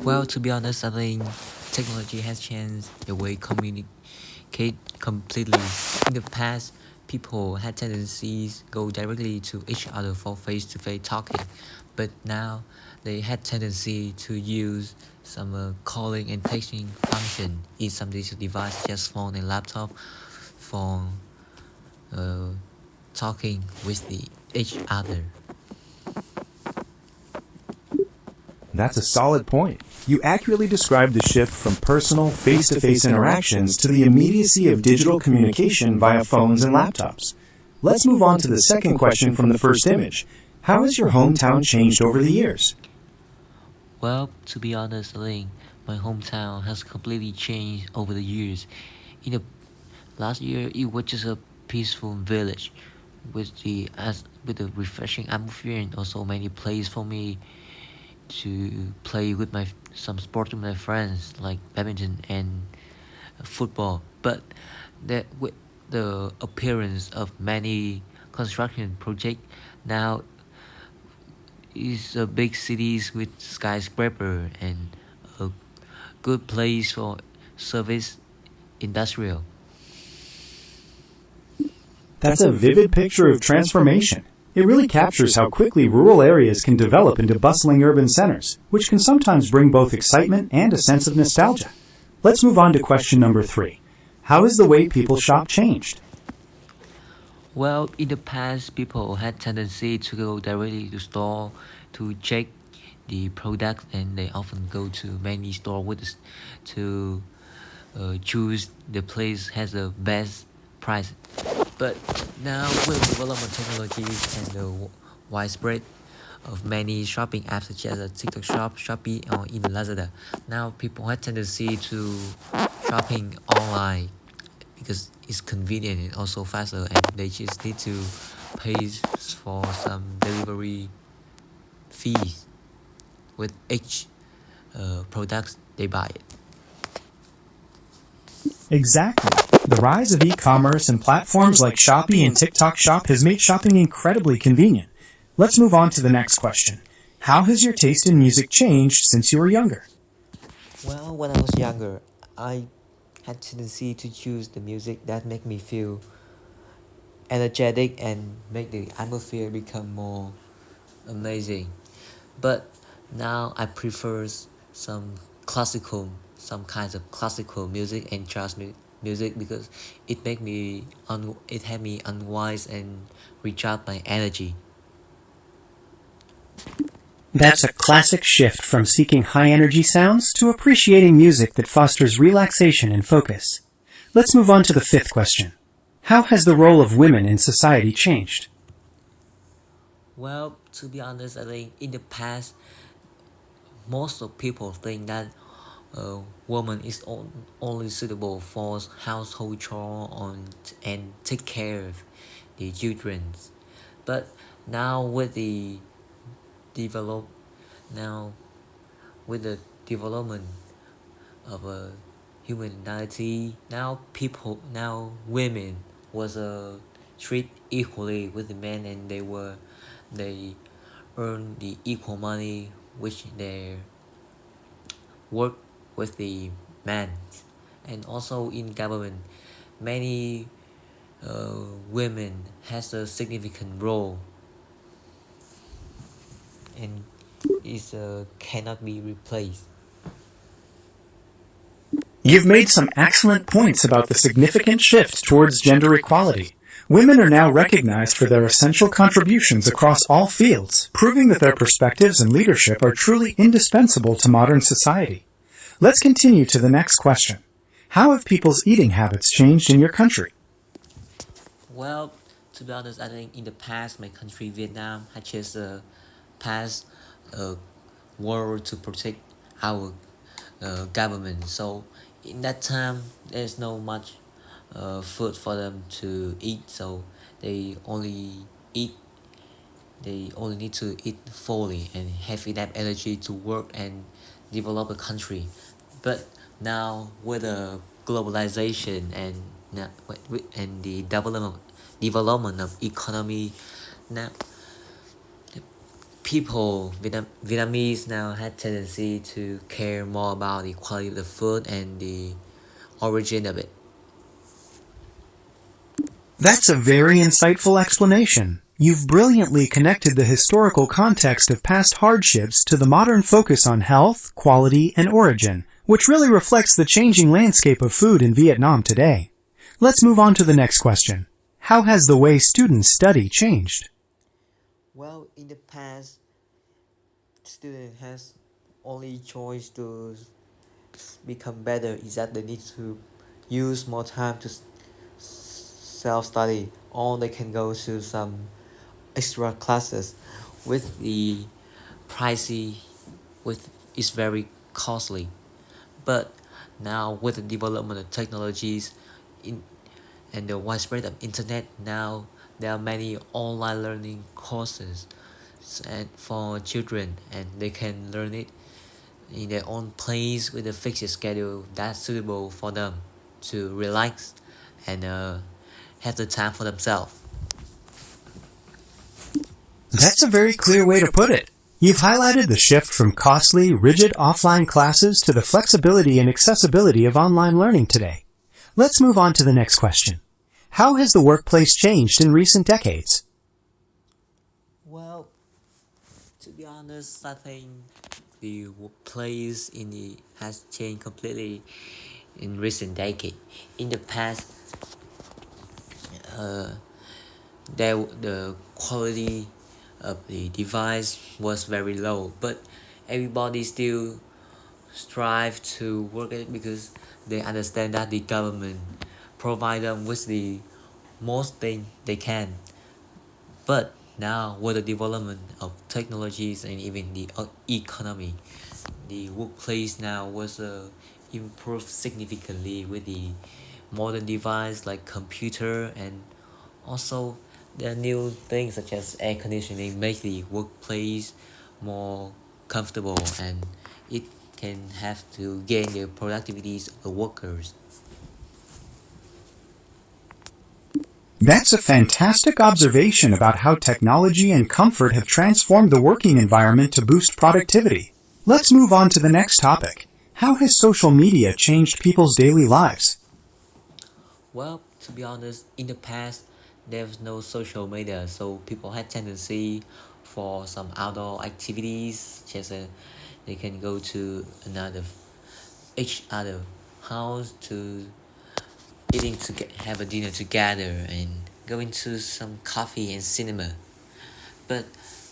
Well, to be honest, I think technology has changed the way communicate completely. In the past, people had tendencies go directly to each other for face-to-face talking, but now they had tendency to use some calling and texting function in some digital device, such as phone and laptop, for uh, talking with each other. That's a solid point. You accurately described the shift from personal, face-to-face interactions to the immediacy of digital communication via phones and laptops. Let's move on to the second question from the first image. How has your hometown changed over the years? Well, to be honest, I think my hometown has completely changed over the years. In the last year, it was just a peaceful village with the refreshing atmosphere and also many places for me to play with my some sport with my friends like badminton and football. But that with the appearance of many construction projects now is a big cities with skyscraper and a good place for service industrial. That's a vivid picture of transformation. It really captures how quickly rural areas can develop into bustling urban centers, which can sometimes bring both excitement and a sense of nostalgia. Let's move on to question number 3. How has the way people shop changed? Well, in the past, people had tendency to go directly to store to check the product, and they often go to many store to choose the place has the best price. But now with the development technologies and the widespread of many shopping apps such as TikTok Shop, Shopee, or even Lazada, now people have tendency to shopping online because it's convenient and also faster, and they just need to pay for some delivery fees with each products they buy it. Exactly. The rise of e-commerce and platforms like Shopee and TikTok Shop has made shopping incredibly convenient. Let's move on to the next question. How has your taste in music changed since you were younger? Well, when I was younger, I had tendency to choose the music that make me feel energetic and make the atmosphere become more amazing. But now I prefer some some kinds of classical music and music because it had me unwise and recharge my energy. That's a classic shift from seeking high-energy sounds to appreciating music that fosters relaxation and focus. Let's move on to the fifth question. How has the role of women in society changed? Well, to be honest, I think in the past, most of people think that a woman is only suitable for household chore and take care of the children. But now with the develop now with the development of humanity, now women was treated equally with the men, and they earn the equal money which they work with the man. And also in government, many women has a significant role and is cannot be replaced. You've made some excellent points about the significant shift towards gender equality. Women are now recognized for their essential contributions across all fields, proving that their perspectives and leadership are truly indispensable to modern society. Let's continue to the next question. How have people's eating habits changed in your country? Well, to be honest, I think in the past, my country, Vietnam, had just passed a war to protect our government. So in that time, there's no much food for them to eat. So they only eat. They only need to eat fully and have enough energy to work and develop a country. But now with the globalization and and the development of economy, now Vietnamese now had tendency to care more about the quality of the food and the origin of it. That's a very insightful explanation. You've brilliantly connected the historical context of past hardships to the modern focus on health, quality, and origin, which really reflects the changing landscape of food in Vietnam today. Let's move on to the next question. How has the way students study changed? Well, in the past, student has only choice to become better is that they need to use more time to self-study, or they can go to some extra classes with the pricey with is very costly. But now with the development of technologies in and the widespread of internet, now there are many online learning courses and for children, and they can learn it in their own place with a fixed schedule that's suitable for them to relax and have the time for themselves. That's a very clear way to put it. You've highlighted the shift from costly, rigid offline classes to the flexibility and accessibility of online learning today. Let's move on to the next question. How has the workplace changed in recent decades? Well, to be honest, I think the workplace has changed completely in recent decade. In the past, the quality of the device was very low, but everybody still strive to work it because they understand that the government provide them with the most thing they can. But now with the development of technologies and even the economy, the workplace now was improved significantly with the modern device like computer, and also the new things such as air conditioning make the workplace more comfortable, and it can have to gain the productivities of the workers. That's a fantastic observation about how technology and comfort have transformed the working environment to boost productivity. Let's move on to the next topic. How has social media changed people's daily lives? Well, to be honest, in the past there was no social media, so people had tendency for some outdoor activities, just they can go to each other house to eating to have a dinner together and going to some coffee and cinema. But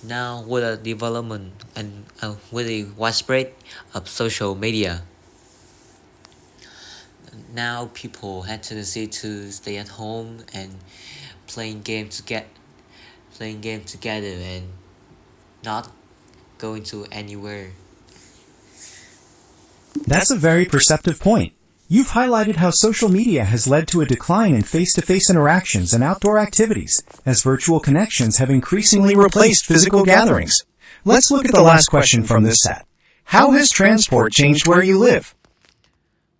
now with the development and with the widespread of social media, now people had tendency to stay at home and playing games to get playing games together and not going to anywhere. That's a very perceptive point. You've highlighted how social media has led to a decline in face-to-face interactions and outdoor activities, as virtual connections have increasingly replaced physical gatherings. Let's look at the last question from this set. How has transport changed where you live?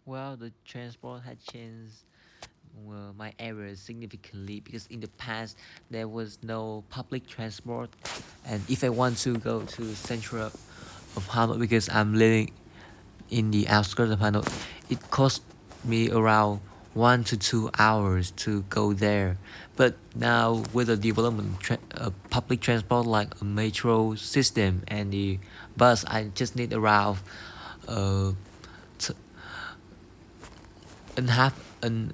Well, the transport had changed my area significantly because in the past there was no public transport, and if I want to go to central of Hanoi because I'm living in the outskirts of Hanoi, it cost me around 1 to 2 hours to go there. But now with the development of public transport like a metro system and the bus, I just need around uh, t- and half an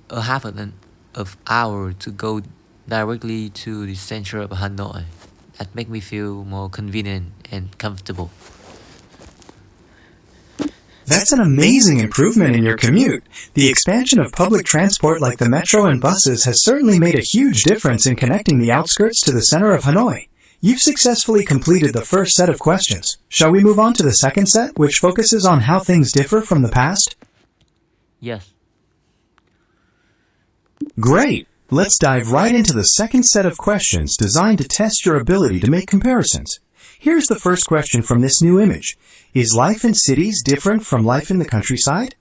of hour to go directly to the center of Hanoi. That make me feel more convenient and comfortable. That's an amazing improvement in your commute. The expansion of public transport like the metro and buses has certainly made a huge difference in connecting the outskirts to the center of Hanoi. You've successfully completed the first set of questions. Shall we move on to the second set, which focuses on how things differ from the past? Yes. Great! Let's dive right into the second set of questions designed to test your ability to make comparisons. Here's the first question from this new image. Is life in cities different from life in the countryside?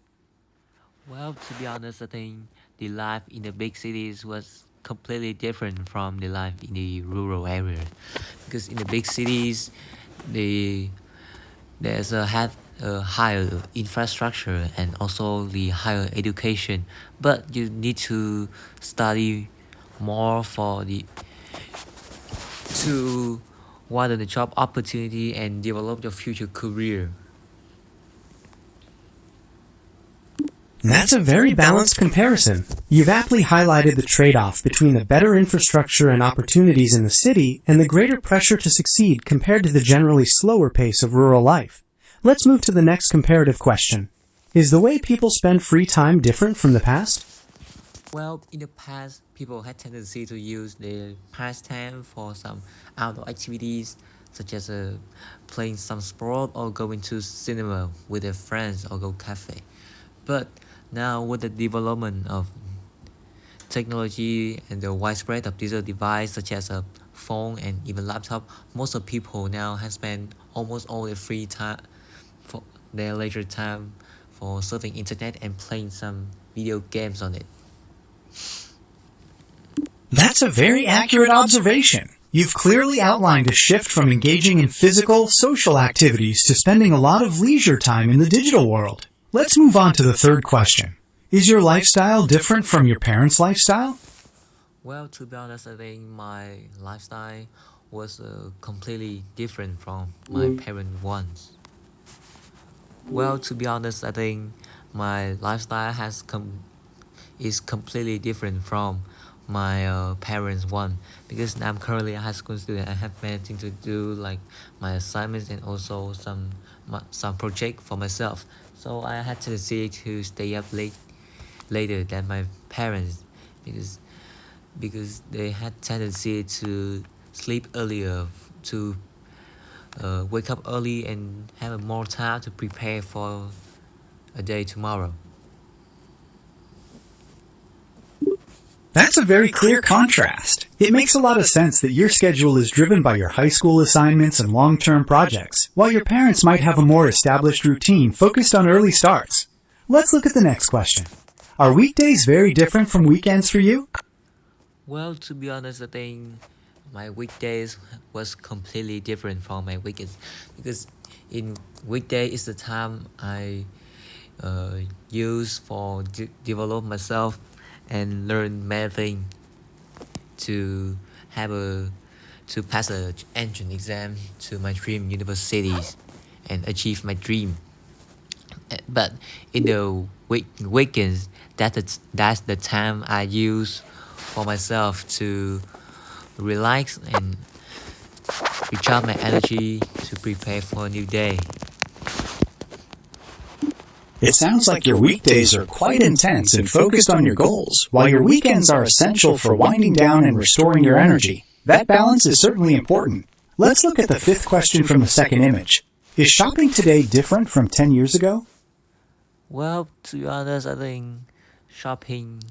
Well, to be honest, I think the life in the big cities was completely different from the life in the rural area. Because in the big cities, the there's a have a higher infrastructure and also the higher education, but you need to study more for the to widen the job opportunity and develop your future career. That's a very balanced comparison. You've aptly highlighted the trade-off between the better infrastructure and opportunities in the city and the greater pressure to succeed compared to the generally slower pace of rural life. Let's move to the next comparative question. Is the way people spend free time different from the past? Well, in the past, people had tendency to use their pastime for some outdoor activities, such as playing some sport or going to cinema with their friends or go cafe. But now, with the development of technology and the widespread of digital devices such as a phone and even laptop, most of people now have spent almost all their free time for their leisure time for surfing internet and playing some video games on it. That's a very accurate observation. You've clearly outlined a shift from engaging in physical, social activities to spending a lot of leisure time in the digital world. Let's move on to the third question. Is your lifestyle different from your parents' lifestyle? Well, to be honest, I think my lifestyle was completely different from my parent ones. Well, to be honest, I think my lifestyle is completely different from my parents one, because I'm currently a high school student. I have many things to do like my assignments and also some project for myself. So I had to see to stay up later than my parents, because they had tendency to sleep earlier, to wake up early and have more time to prepare for a day tomorrow. That's a very clear contrast. It makes a lot of sense that your schedule is driven by your high school assignments and long-term projects, while your parents might have a more established routine focused on early starts. Let's look at the next question. Are weekdays very different from weekends for you? Well, to be honest, I think my weekdays was completely different from my weekends, because in weekday is the time I use for develop myself and learn many things to have a to pass a entrance exam to my dream universities and achieve my dream. But in the weekends, that's the time I use for myself to relax and recharge my energy to prepare for a new day. It sounds like your weekdays are quite intense and focused on your goals, while your weekends are essential for winding down and restoring your energy. That balance is certainly important. Let's look at the fifth question from the second image. Is shopping today different from 10 years ago? Well, to be honest, I think shopping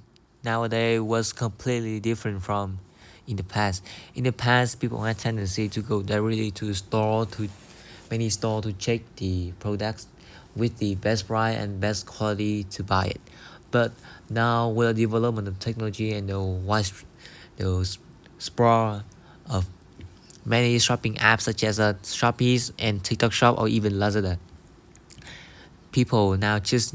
nowadays was completely different from in the past. In the past, people had tendency to go directly to the store, to many store, to check the products with the best price and best quality to buy it. But now, with the development of technology and the sprawl of many shopping apps such as Shopee and TikTok Shop or even Lazada, people now just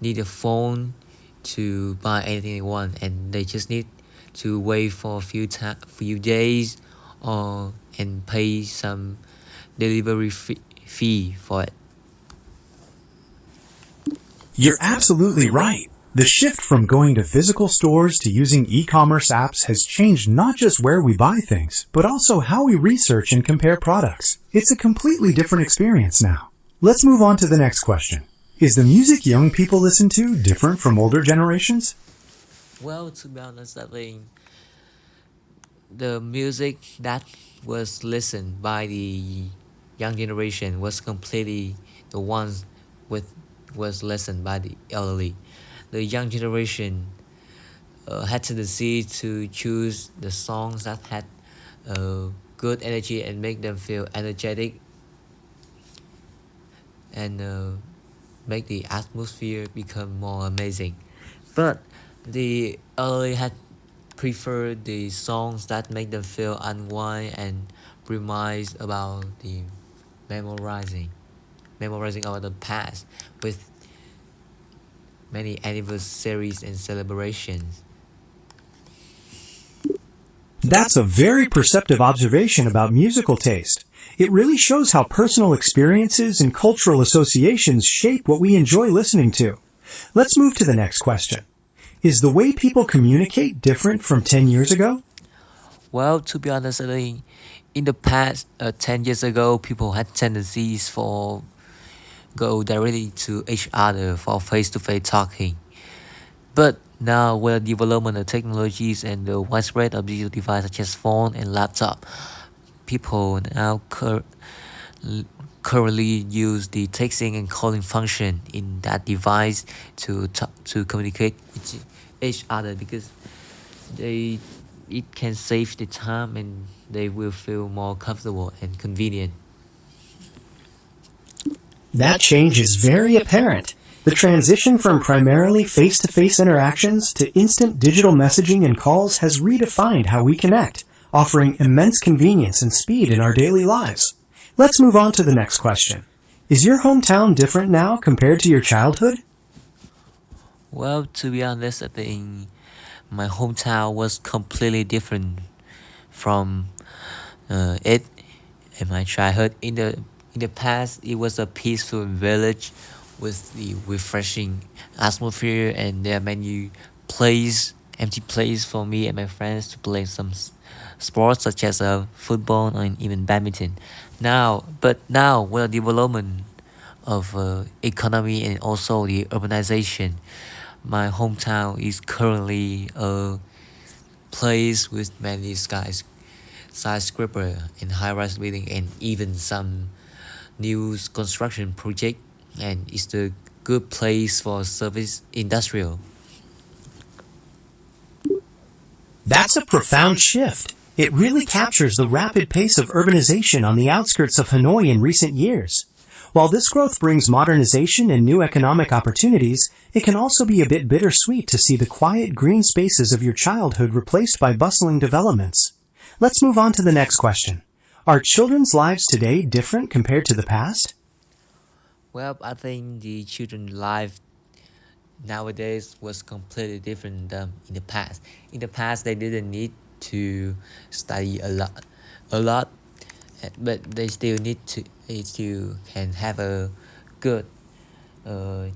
need a phone to buy anything they want, and they just need to wait for a few days or and pay some delivery fee for it. You're absolutely right. The shift from going to physical stores to using e-commerce apps has changed not just where we buy things, but also how we research and compare products. It's a completely different experience now. Let's move on to the next question. Is the music young people listen to different from older generations? Well, to be honest, I think the music that was listened by the young generation was completely the ones with was listened by the elderly. The young generation had tendency to choose the songs that had good energy and make them feel energetic and make the atmosphere become more amazing. But the elderly had preferred the songs that make them feel unwind and remind about the memorizing, memorizing about the past with many anniversaries and celebrations. That's a very perceptive observation about musical taste. It really shows how personal experiences and cultural associations shape what we enjoy listening to. Let's move to the next question. Is the way people communicate different from 10 years ago? Well, to be honest, I think in the past, 10 years ago, people had tendencies for go directly to each other for face-to-face talking. But now, with the development of technologies and the widespread of digital devices such as phone and laptop, people now currently use the texting and calling function in that device to communicate with each other because they it can save the time and they will feel more comfortable and convenient. That change is very apparent. The transition from primarily face-to-face interactions to instant digital messaging and calls has redefined how we connect, offering immense convenience and speed in our daily lives. Let's move on to the next question. Is your hometown different now compared to your childhood? Well, to be honest, I think my hometown was completely different from it in my childhood. In the past, it was a peaceful village with the refreshing atmosphere, and there are many empty place for me and my friends to play some sports such as football and even badminton. Now with the development of economy and also the urbanization, my hometown is currently a place with many skyscraper and high-rise building and even some new construction project, and it's a good place for service industrial. That's a profound shift. It really captures the rapid pace of urbanization on the outskirts of Hanoi in recent years. While this growth brings modernization and new economic opportunities, it can also be a bit bittersweet to see the quiet green spaces of your childhood replaced by bustling developments. Let's move on to the next question. Are children's lives today different compared to the past? Well, I think the children's life nowadays was completely different than in the past. In the past, they didn't need to study a lot, but they still they still can have a good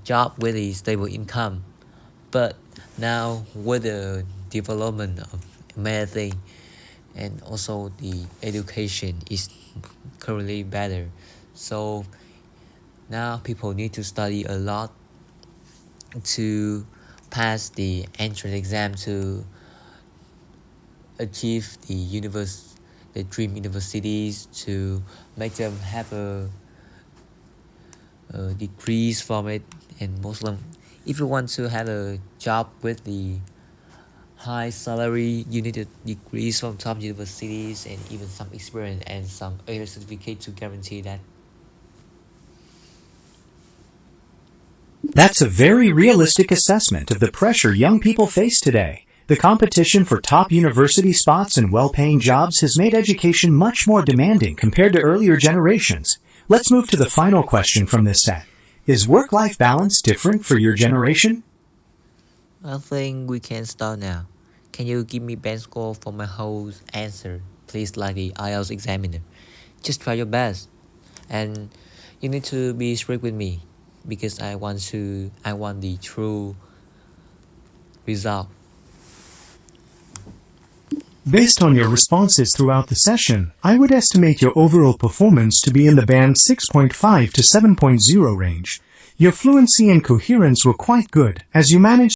job with a stable income. But now with the development of medicine and also the education is currently better, so now people need to study a lot to pass the entrance exam to achieve the dream universities, to make them have a degrees from it. And most of them, if you want to have a job with the high salary, you need a degrees from top universities and even some experience and some other certificate to guarantee that. That's a very realistic assessment of the pressure young people face today. The competition for top university spots and well-paying jobs has made education much more demanding compared to earlier generations. Let's move to the final question from this set. Is work-life balance different for your generation? I think we can start now. Can you give me best score for my whole answer, please, like the IELTS examiner? Just try your best, and you need to be strict with me because I want the true result. Based on your responses throughout the session, I would estimate your overall performance to be in the band 6.5 to 7.0 range. Your fluency and coherence were quite good, as you managed